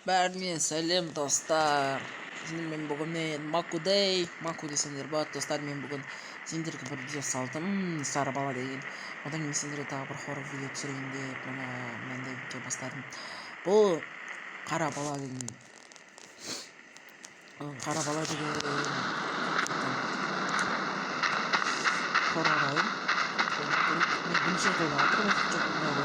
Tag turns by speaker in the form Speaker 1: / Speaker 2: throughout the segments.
Speaker 1: Бәріне сәлем достар. Мен бүгін Маку десеңдер болады достар. Мен бүгін сендерге бір видео салдым, сары бала деген. Одан кейін сендерге тағы бір хоррор видео түсірейін деп мынандай видео бастадым. Бұл қара бала деген хоррор ойын. Мен бірінші рет ойнап жатырмын.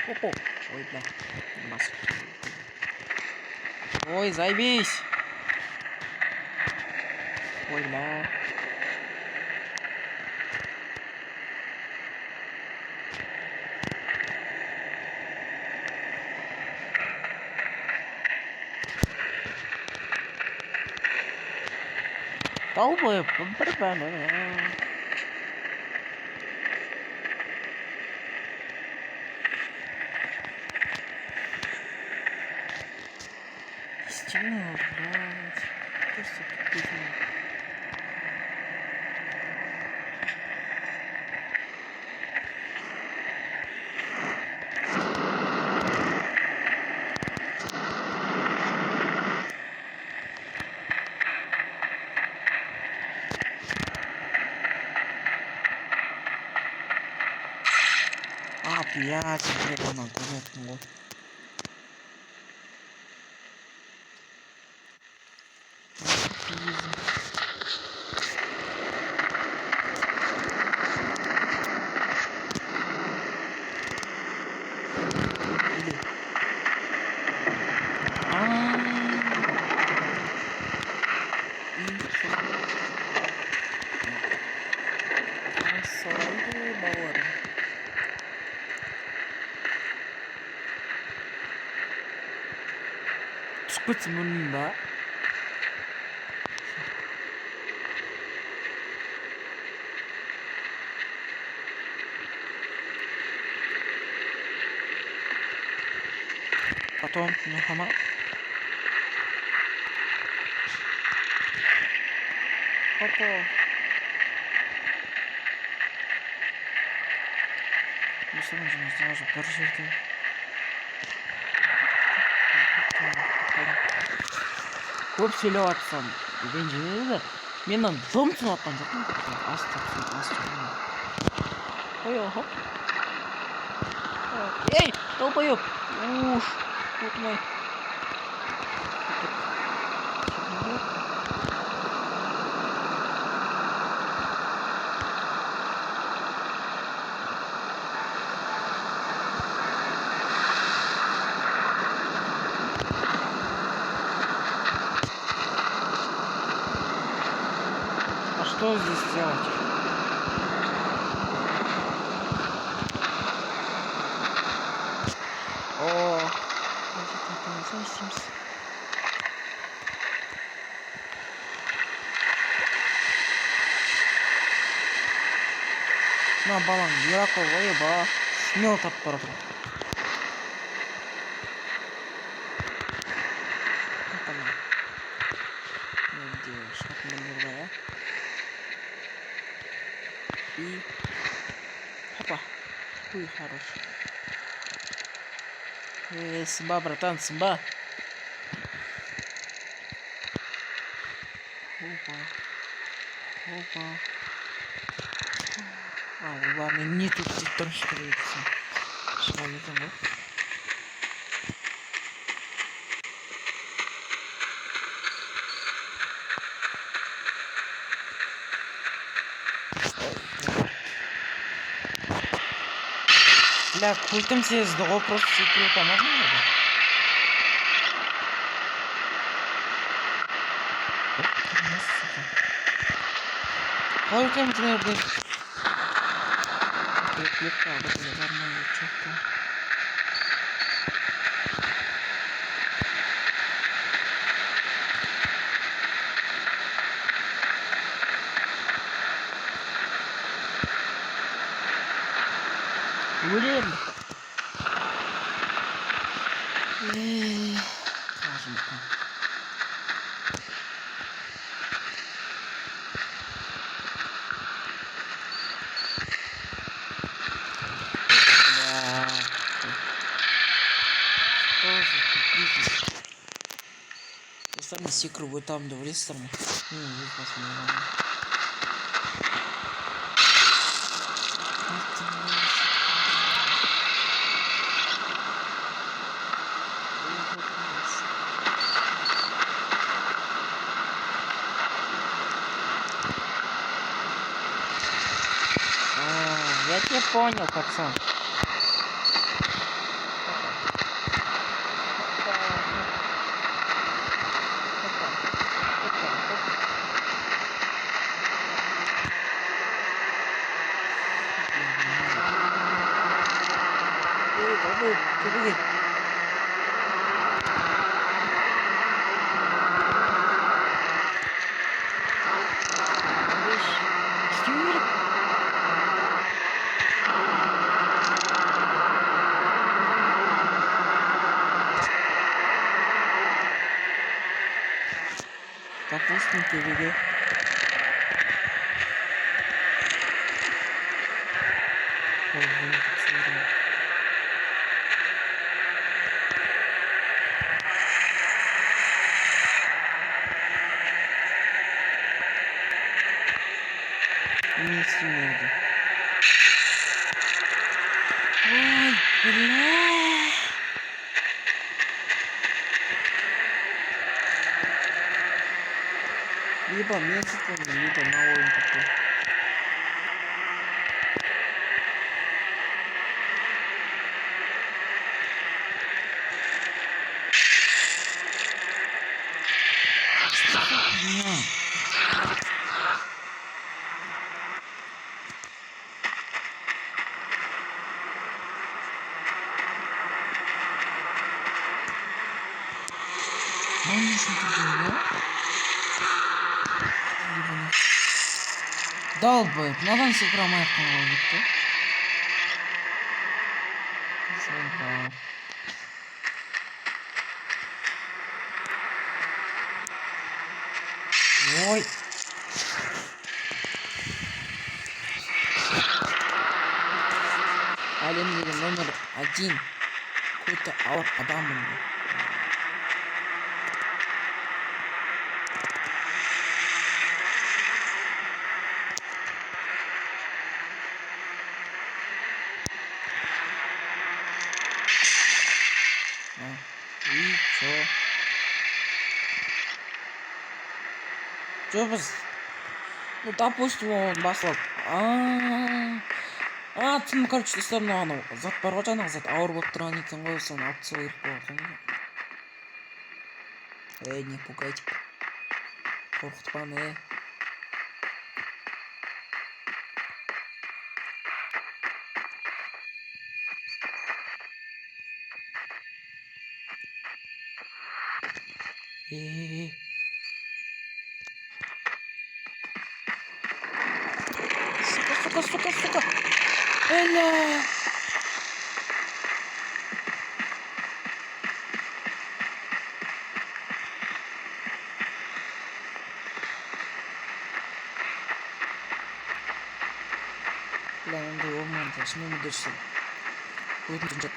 Speaker 1: Опа! Ой, бля. Ой, заебись! Ой, бля. Долбоеб, Стена, блядь. Просто тупизм. Блядь, это надо, вот. Почему? Потом Мухаммад. Опа. Mesela ben lazım barışırdı. Көп сөйлеп атсам, ренжімеді де. Менен дым түсініп атқан жоқпын. Ой, хоп. Ей, долбоёб. Уш, отмай. Что здесь делать? О, на балан Яраков, ойба, смел так пора. И хопа, хуй хорош. Сымба, братан, сымба. Опа. Ладно, не тут точно видится. Что не там? Бля, культом себе сдало просто секрета, можно ли? Культом тебе, блядь. Клика, вот нормально, что-то. 봐. 다시 못해. Стороны секру будет там, да, в этой стороне. Не посмотрим. Я тебя понял, пацан. Кубик. Допустим, кубик. Не сильно. Ой, бля. Либо Мексика, либо на уровень такой. Долбоеб, надан секіре айтқан ғой депті. Ой. Әлемдегі номер 1 какой-то ауыр адаммын. И чё? Чё біз? Ну, допустим, он басылып. Тым, короче, стороны анау зат бар ғой, жаңағы зат ауыр болып тұрған екен ғой, соны алып тастау керек болған. Не пугайте. Қорқытпаны. Сука. Эля. Бля, ондай болмайды. Шынымен дұрыс. Өтінішім жат.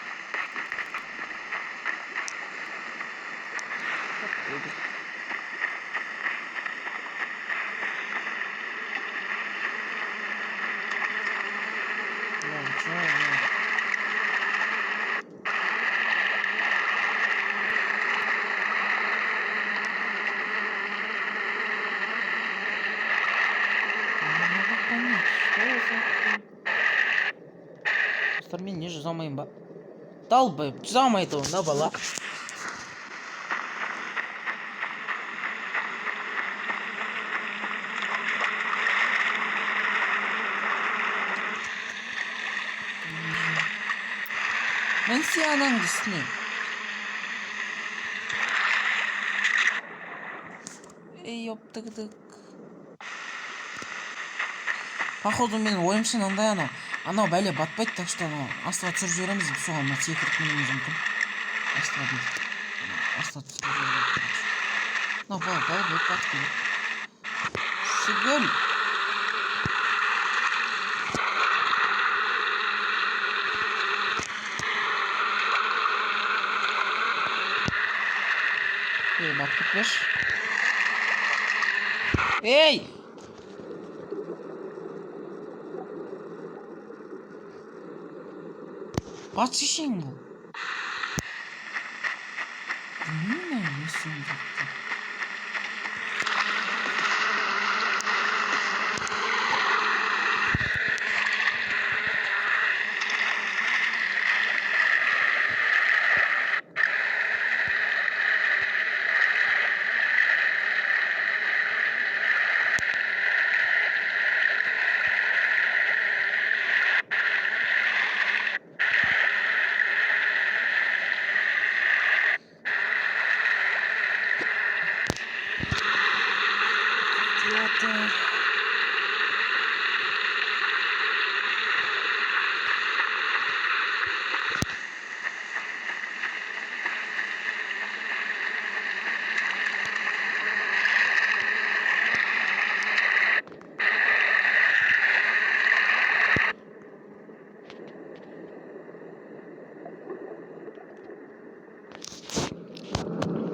Speaker 1: Мен не жүзе алмайын ба? Долбоеб, жүзе алмайды онда бала. Мен сиянан кісіне. Ёптыгдык. Походу мен ойымшын андай анау Анау бәле батпайды, так что анау астыға түсіріп жібереміз, соған мына секіріп мінуіміз мүмкін. Астыға дейді. Астыға түсіріп жібереміз. Мынау бала болып батып келеді. Шүгіл! Батып кетпеші. Ей! Батшы шең бұл. Білмеймін, не істеймін жетті.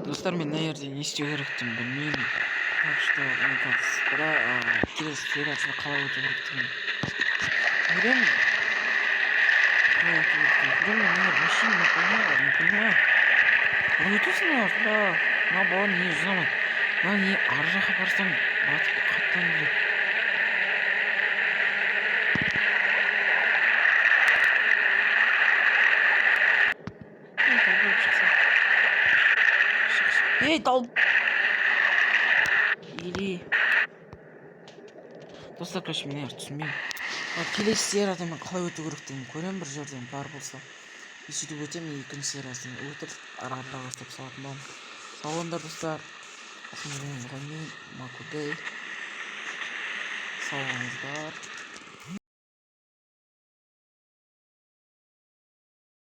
Speaker 1: Достар, мен мына жерде не істеу керектігін білмеймін. Так что келесі сериясында қалай өту керектігін білемін. Қалай өту керектігін білемін. Мына вообще не понимаю. Қалай өтесің да? Мына бала не ұзамайды. Мына не ар жаққа барсам батып қаттан келеді. Ей, тауып! Или... Достар, короче, мен түсінбеймін. Келесі серияда мен қалай өту керектігін көремін, бір жерден бар болса. Сөйтіп өтемін, екінші сериясын өтіп, ара-ара бастап салатын боламын. Сау болыңдар, достар. Макудей. Сау болыңыздар.